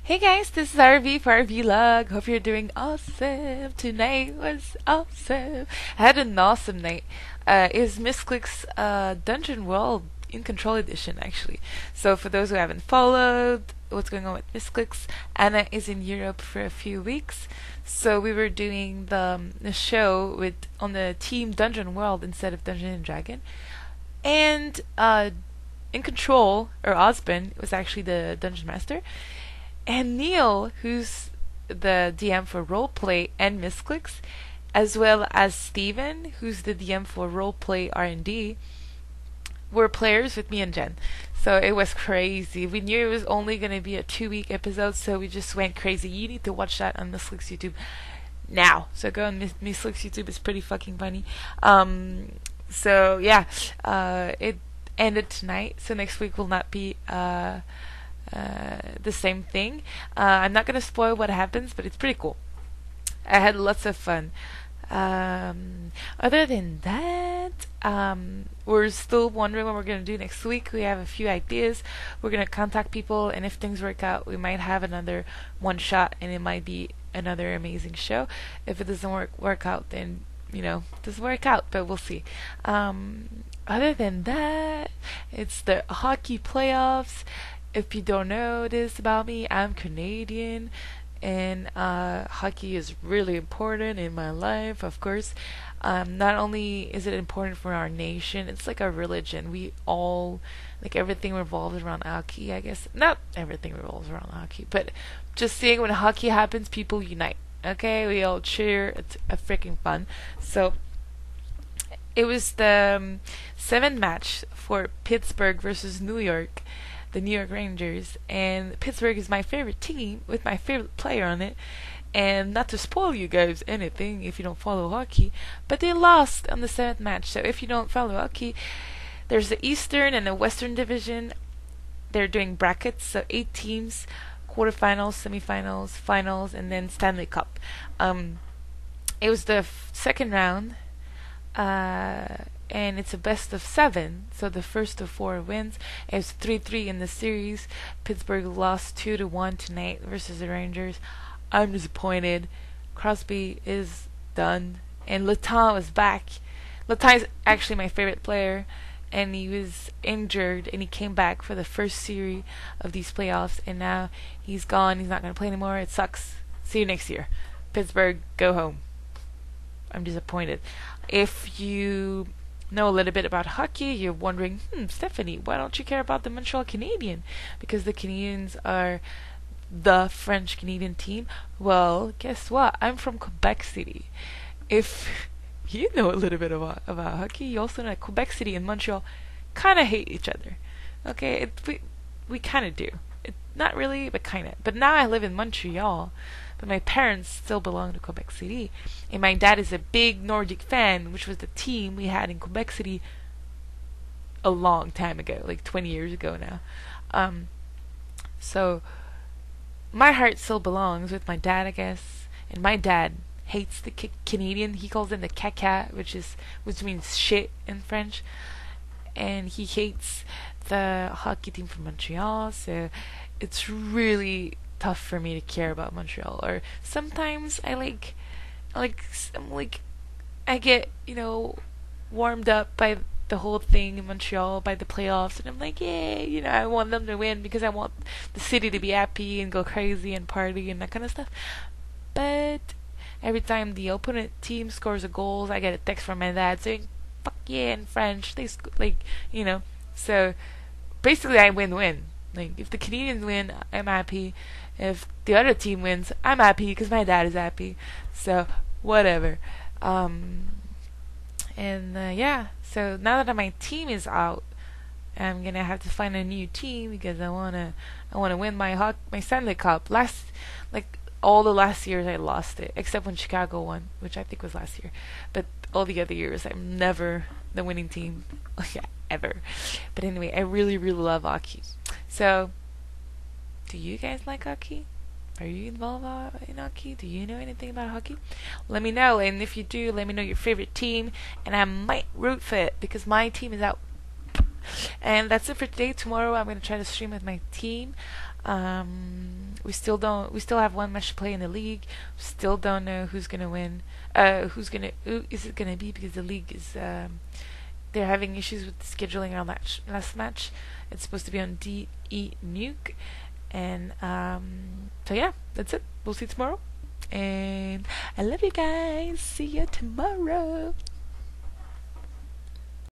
Hey guys, this is RV for harVLOG. Hope you're doing awesome. Tonight was awesome. I had an awesome night. It was Misclick's Dungeon World in Control Edition, actually. So for those who haven't followed what's going on with Misclicks, Anna is in Europe for a few weeks. So we were doing the show with on the team Dungeon World instead of Dungeon and Dragon. And in Control, or Osborne, was actually the Dungeon Master. And Neil, who's the DM for Roleplay and Misclicks, as well as Steven, who's the DM for Roleplay R&D, were players with me and Jen. So it was crazy. We knew it was only going to be a 2-week episode, so we just went crazy. You need to watch that on Misclicks YouTube now. So go on Misclicks YouTube. It's pretty fucking funny. So yeah, it ended tonight. So next week will not be the same thing. I'm not gonna spoil what happens, but it's pretty cool. I had lots of fun. Other than that, we're still wondering what we're gonna do next week. We have a few ideas. We're gonna contact people, and if things work out, we might have another one shot, and it might be another amazing show. If it doesn't work out, then it doesn't work out, but we'll see. Other than that, it's the hockey playoffs. If you don't know this about me, I'm Canadian, and hockey is really important in my life, of course. Not only is it important for our nation, it's like a religion. We all, like, everything revolves around hockey, I guess. Not everything revolves around hockey, but just seeing when hockey happens, people unite. Okay, we all cheer. It's a freaking fun. So it was the seventh match for Pittsburgh versus New York, the New York Rangers, and Pittsburgh is my favorite team with my favorite player on it. And not to spoil you guys anything if you don't follow hockey, but they lost on the seventh match. So if you don't follow hockey, there's the Eastern and the Western Division. They're doing brackets, so 8 teams, quarterfinals, semifinals, finals, and then Stanley Cup. It was the second round. And it's a best of 7, so the first of 4 wins. It was 3-3 in the series. Pittsburgh lost 2-1 tonight versus the Rangers. I'm disappointed. Crosby is done, and Letang was back. Letang is actually my favorite player, and he was injured, and he came back for the first series of these playoffs, and now he's gone. He's not going to play anymore. It sucks. See you next year. Pittsburgh, go home. I'm disappointed. If you know a little bit about hockey, you're wondering, Stephanie, why don't you care about the Montreal Canadiens? Because the Canadiens are the French Canadian team. Well, guess what? I'm from Quebec City. If you know a little bit about hockey, you also know that Quebec City and Montreal kind of hate each other. Okay, we kind of do. Not really, but kind of. But now I live in Montreal, but my parents still belong to Quebec City, and my dad is a big Nordic fan, which was the team we had in Quebec City a long time ago, like 20 years ago now. So my heart still belongs with my dad, I guess, and my dad hates the Canadian. He calls them the caca, which means shit in French, and he hates the hockey team from Montreal. So it's really tough for me to care about Montreal. Or sometimes I get warmed up by the whole thing in Montreal, by the playoffs, and I'm like, yeah, I want them to win because I want the city to be happy and go crazy and party and that kind of stuff. But every time the opponent team scores a goal, I get a text from my dad saying "fuck yeah" in French. So basically I win-win. Like, if the Canadians win, I'm happy. If the other team wins, I'm happy because my dad is happy. So whatever. Yeah. So now that my team is out, I'm gonna have to find a new team because I wanna win my Stanley Cup. All the last years I lost it, except when Chicago won, which I think was last year. But all the other years I'm never the winning team. Yeah, ever. But anyway, I really, really love hockey. So, do you guys like hockey? Are you involved in hockey? Do you know anything about hockey? Let me know, and if you do, let me know your favorite team, and I might root for it because my team is out. And that's it for today. Tomorrow I'm going to try to stream with my team. We still have one match to play in the league. We still don't know who's gonna win. Who is it gonna be, because the league is they're having issues with scheduling our last match. It's supposed to be on DE Nuke, and so yeah, that's it. We'll see you tomorrow, and I love you guys. See you tomorrow.